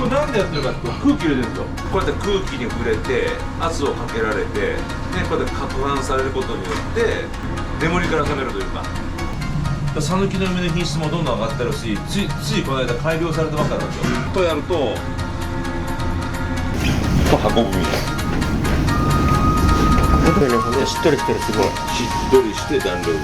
れなんでやってるかって空気入れてるんですよ。こうやって空気に触れて圧をかけられて、でこうやって攪拌されることによって眠りから覚めるというか。讃岐の梅の品質もどんどん上がってるし、ついこの間改良されたばっかりなんですよ。とやるとこう運ぶみたいな。これね、ほんでしっとりしてる、すごいしっとりして弾力で。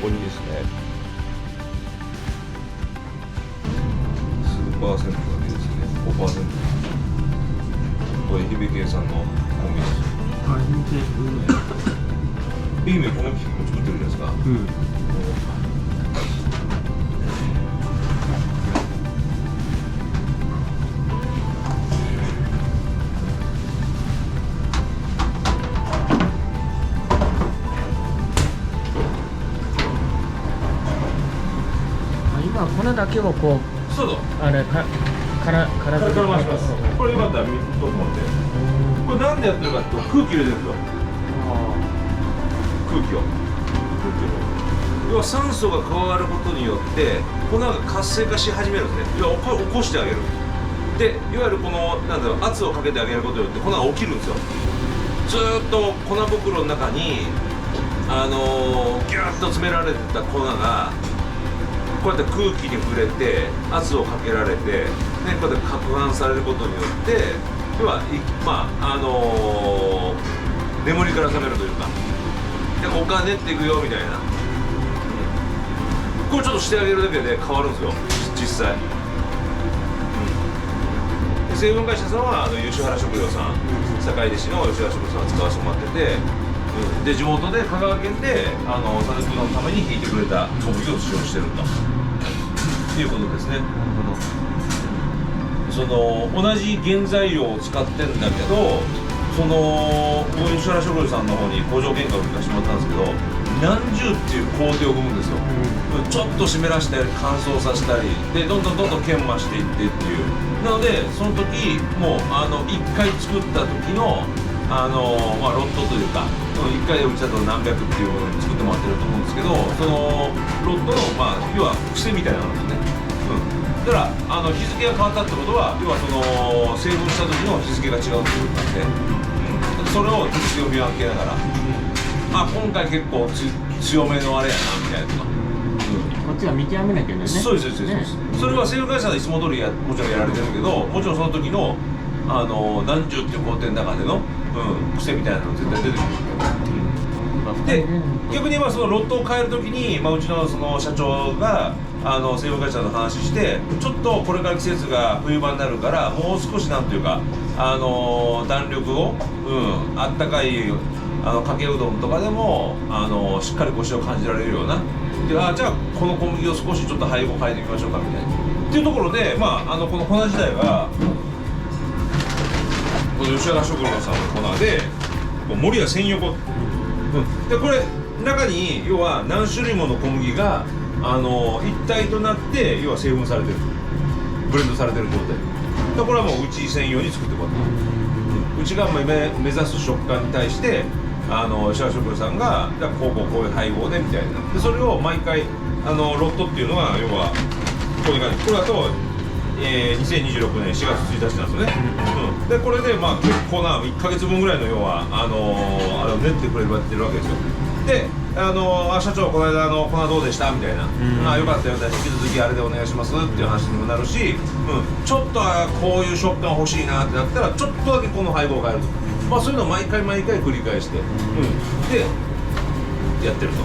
ここにですね、数パーセントだけですね、5%。これ愛媛県産の小麦です。愛媛県小麦も作ってるじゃないですか。粉だけをこう、そうだ。あれから回します。これよかったら取ってもらって。これなんでやってるかって空気入れてるんですよ。空気を。要は酸素が加わることによって粉が活性化し始めるんですね。要は起こしてあげる。で、いわゆるこのなんだろう、圧をかけてあげることによって粉が起きるんですよ。ずーっと粉袋の中にギューッと詰められてた粉がこうやって空気に触れて圧をかけられて、ね、こうやって攪拌されることによって、要は眠りから覚めるというか、でお金っていくよみたいな、これちょっとしてあげるだけで変わるんですよ、実際。で成分会社さんは吉原食料さん、坂出市の吉原食料さんを使わせてもらってて、で地元で香川県で讃岐のために引いてくれた小麦を使用してるということですね。その同じ原材料を使ってんだけど、その吉原食料さんの方に工場見学を行かせてもらったんですけど、何十っていう工程を踏むんですよ。ちょっと湿らしたり乾燥させたりで、どんどん研磨していってっていう。なのでその時もう1回作った時のロットというか、1回でうちだと何百っていうものに作ってもらってると思うんですけど、そのロットの要は癖みたいなのですね。だから日付が変わったってことは、要はその成分した時の日付が違うっていうことなんで、それを日付を見分けながら、今回結構強めのあれやなみたいな。こっちは見極めなきゃね。そうです。それは成分会社でいつも通りもちろんやられてるけど、もちろんその時の何十っていう工程の中での、癖みたいなのが絶対出てくる。で逆にそのロットを変えるときに、うちのその社長が成分会社の話して、ちょっとこれから季節が冬場になるからもう少しなんていうか弾力を、あったかいかけうどんとかでもしっかりコシを感じられるような、でじゃあこの小麦を少しちょっと配合変えてみましょうかみたいなっていうところで、この粉自体はこの吉原食料さんの粉で森屋専用粉、でこれ中に要は何種類もの小麦が一体となって要は製粉されてる、ブレンドされてる状態で、これはもううち専用に作ってもらってる、うちが目指す食感に対して吉原食料さんがこういう配合でみたいな、でそれを毎回ロットっていうのは要はこういう感じ、これだと2026年4月1日なんですよね。でこれで結構な1ヶ月分ぐらいの要はあれを練ってくれてるわけですよ。で社長この間粉どうでしたみたいな、よかったよ、引き続きあれでお願いしますっていう話にもなるし、ちょっとこういう食感欲しいなってなったらちょっとだけこの配合を変えると、そういうのを毎回繰り返して、でやってると、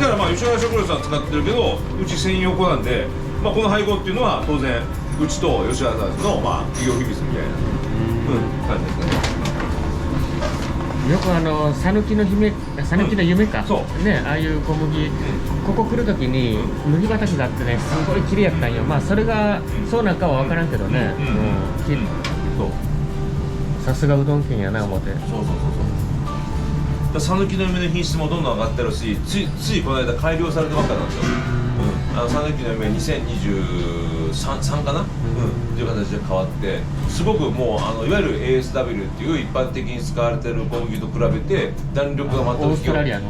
だから吉原食料さん使ってるけどうち専用粉なんで、この配合っていうのは当然うちと吉原さんの企業秘密みたいな、感じですね。よく讃岐の夢か、ね、ああいう小麦、ここ来るときに麦畑があってね、すごい綺麗やったんよ。それがそうなんかは分からんけどね、さすがうどん県やな思って。讃岐の夢の品質もどんどん上がってるし、ついこの間改良されてばっかなんですよ。讃岐の夢2023かな、っていう形で変わって、すごくもういわゆる ASW っていう一般的に使われてる小麦と比べて弾力が全くオーストラリアの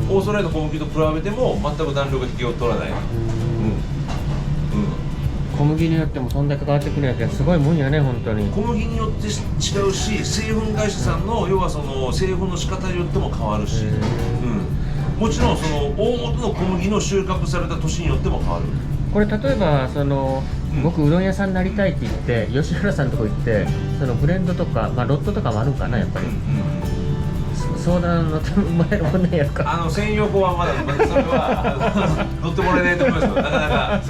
オーストラリアの小麦と比べても全く弾力が引けを取らない。小麦によってもそんだけ変わってくるやつがすごいもんやね、本当に。小麦によって違うし、製粉会社さんの要はその製粉の仕方によっても変わるし、もちろんその大元の小麦の収穫された年によっても変わる。これ例えば僕うどん屋さんになりたいって言って吉原さんのとこ行ってそのブレンドとか、ロットとかもあるんかな、やっぱり。相談乗ってもらえるもんなんやるか。専用粉はまだそれは乗ってもらえないと思いますよ、なかなか。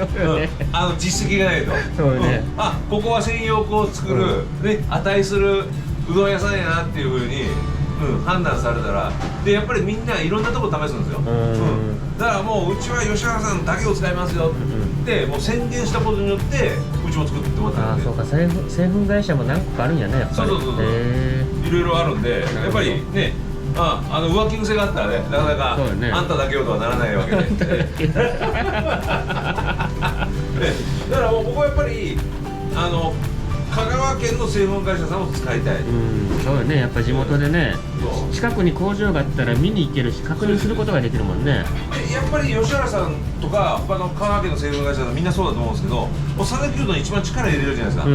実績がないと。そうね。ここは専用粉を作る値するうどん屋さんやなっていうふうに判断されたら、でやっぱりみんないろんなとこ試すんですよ。だからもううちは吉原さんだけを使いますよってもう宣言したことによってうちも作ってもらったんで。そうか、製粉会社も何個かあるんやね、やっぱり。そういろいろあるんで、やっぱりね、浮気癖があったらね、なかなかあんただけよとはならないわけで。だからもう僕はやっぱり香川県の製粉会社さんを使いたい。そうよね、やっぱ地元でね、近くに工場があったら見に行けるし確認することができるもんね。やっぱり吉原さんとか他の香川県の製粉会社さんみんなそうだと思うんですけど、讃岐うどんに一番力入れるじゃないですか。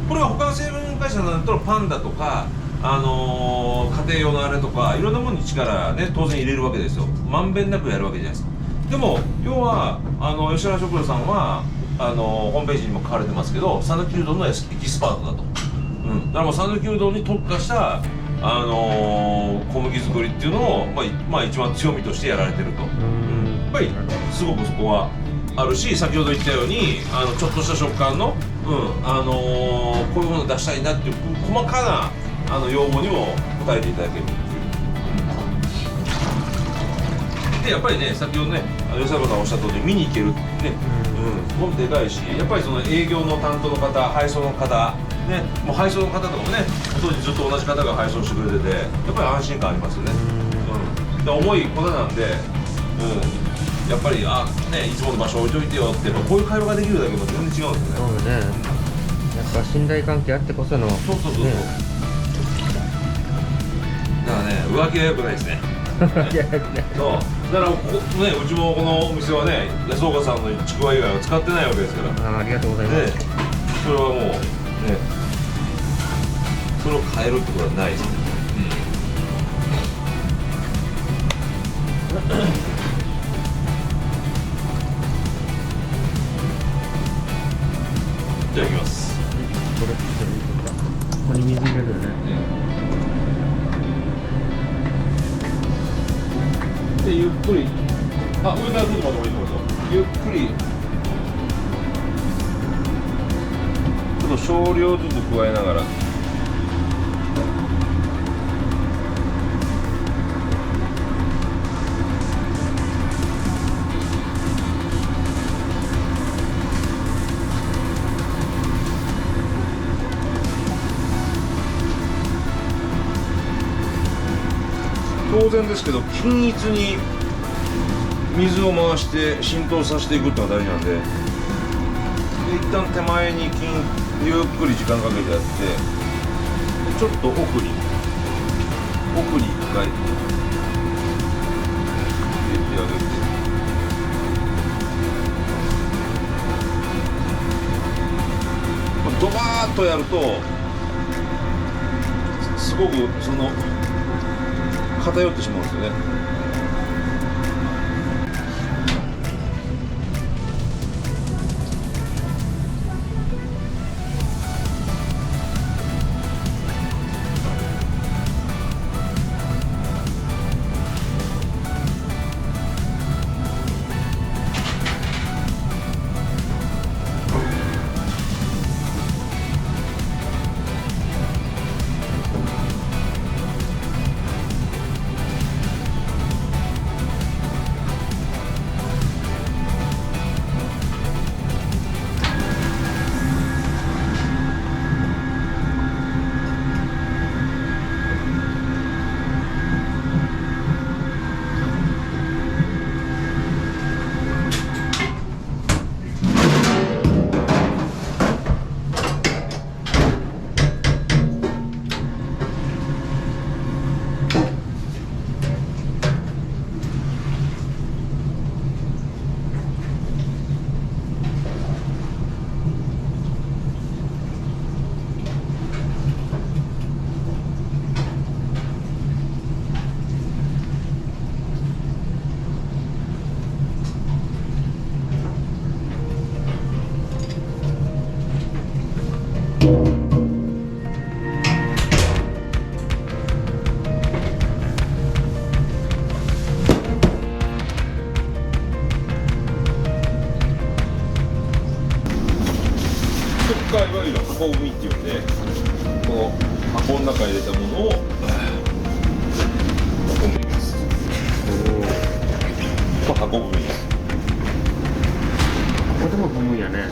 これは他の製粉会社さんだとパンダとか家庭用のあれとかいろんなものに力ね当然入れるわけですよ。まんべんなくやるわけじゃないですか。でも要は吉原食料さんはホームページにも書かれてますけど、讃岐うどんのエキスパートだと。だからもう讃岐うどんに特化した小麦作りっていうのを一番強みとしてやられてると。やっぱりすごくそこはあるし、先ほど言ったようにちょっとした食感のこういうものを出したいなっていう細かな要望にも応えていただける。でやっぱりね、先ほどね吉原さんおっしゃった通り見に行けるね、すごくでかいし、やっぱりその営業の担当の方、配送の方ね、もう配送の方とかもね、当時ずっと同じ方が配送してくれてて、やっぱり安心感ありますよね。で重い粉なんで、やっぱりいつもの場所置いといてよって、こういう会話ができるだけも全然違うんですよね。そうね。やっぱ信頼関係あってこその。そう。だからね、浮気は良くないですね。そう。だからうちもこのお店はね、安岡さんのちくわ以外は使ってないわけですから。ありがとうございます。それはもうね、それを変えるってことはないですね。じゃあ行きます。ここに水入れるよね。でゆっくり、上からちょっと待ってもいいと思いますよ。ゆっくりちょっと少量ずつ加えながら。当然ですけど均一に水を回して浸透させていくってのが大事なんで、一旦手前にゆっくり時間かけてやって、ちょっと奥に一回入れてあげて、ドバーッとやるとすごくその偏ってしまうんですよね。ここがいわゆる箱組みっていうんで、この箱の中に入れたものを運んでいきます。これ箱組みです。ここでも踏むんやね。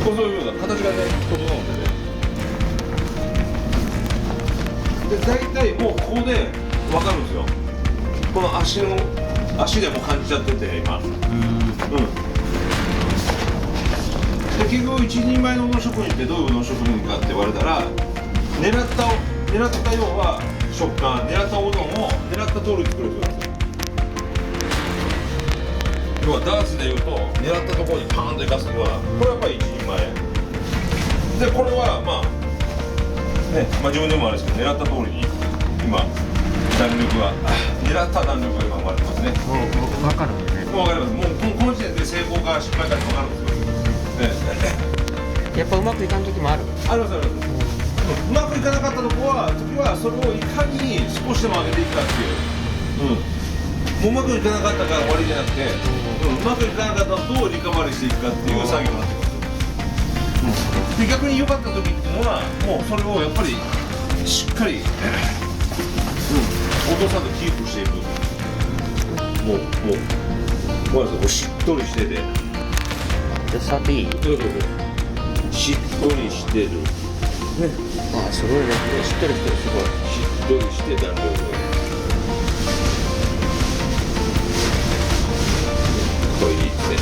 こういうような形がね、整うんでね。で、大体もうここで分かるんですよ。この足でも感じちゃってて、今。で結局一人前のうどん職人ってどういううどん職人かって言われたら、狙った要は食感、狙ったおうどんを狙った通り作る人なんですよ。要はダーツでいうと狙ったところにパーンといかすには、これはやっぱり一人前で、これはまあね、自分でもあれですけど、狙った通りに今弾力が狙った弾力が今生まれてますね。もう分かるんだね。もう分かります。もうこの時点で成功か失敗かって分かるんですよ。やっぱうまくいかん時もある。ありますあります。うまくいかなかった時はそれをいかに少しでも上げていくかっていう、もううまくいかなかったから終わりじゃなくて、うまくいかなかったのをどうリカバリーしていくかっていう作業になってます。で逆に良かった時っていうのはもうそれをやっぱりしっかり、落とさずキープしていく。もうごめんなさい、こうしっとりしてて、で触っていい？しっとりしてる。ね、あ、すごいね。しっとりしてる、すごい。しっとりして弾力が。これいいですね。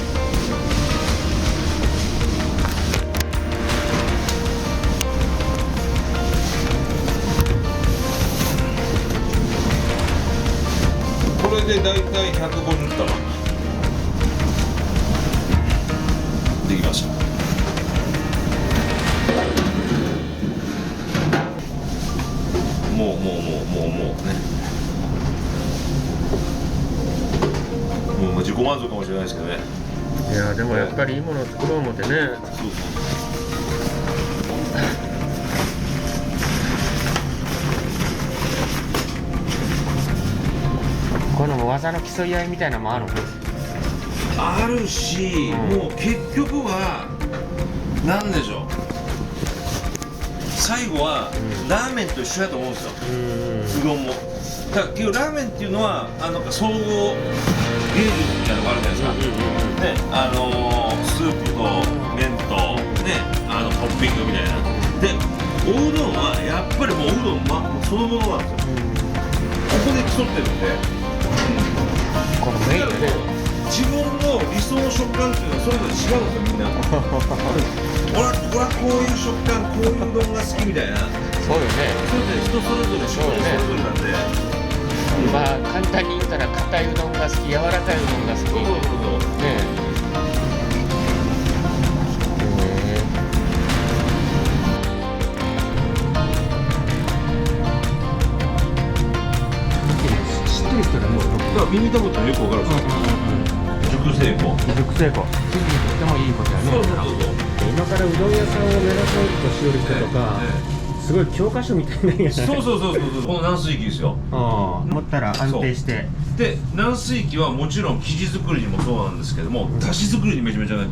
これでだいたい150玉できました。もうね、もう自己満足かもしれないですけどね。いやでもやっぱりいいものを作ろう思ってね。そうこの技の競い合いみたいなのもあるの？あるし、もう結局は何でしょう、最後はラーメンと一緒だと思うんですよ、うどんも。だから結局ラーメンっていうのは総合芸術みたいなのがあるじゃないですか、スープと麺とね、トッピングみたいな。でおうどんはやっぱりもうおうどん、そのものなんですよ。ここで競ってるんで、このメインでね、自分の理想の食感っていうのはそれぞれ違うんですよ、みんな。俺はこういう食感、こういううどんが好きみたいな。そうよね。それぞれ人それぞれ、それぞれなんで。まあ簡単に言ったら硬いうどんが好き、柔らかいうどんが好き。そうね。わかるでしょ、熟成庫。熟成庫、地図にとってもいいことやね。そうそうそうそう。今からうどん屋さんを目指そうとしよる人とか、すごい教科書みたいなやつ。そうそうそうそう、この軟水機ですよ。持ったら安定して。で軟水機はもちろん生地作りにもそうなんですけども、だし作りにめちゃめちゃね、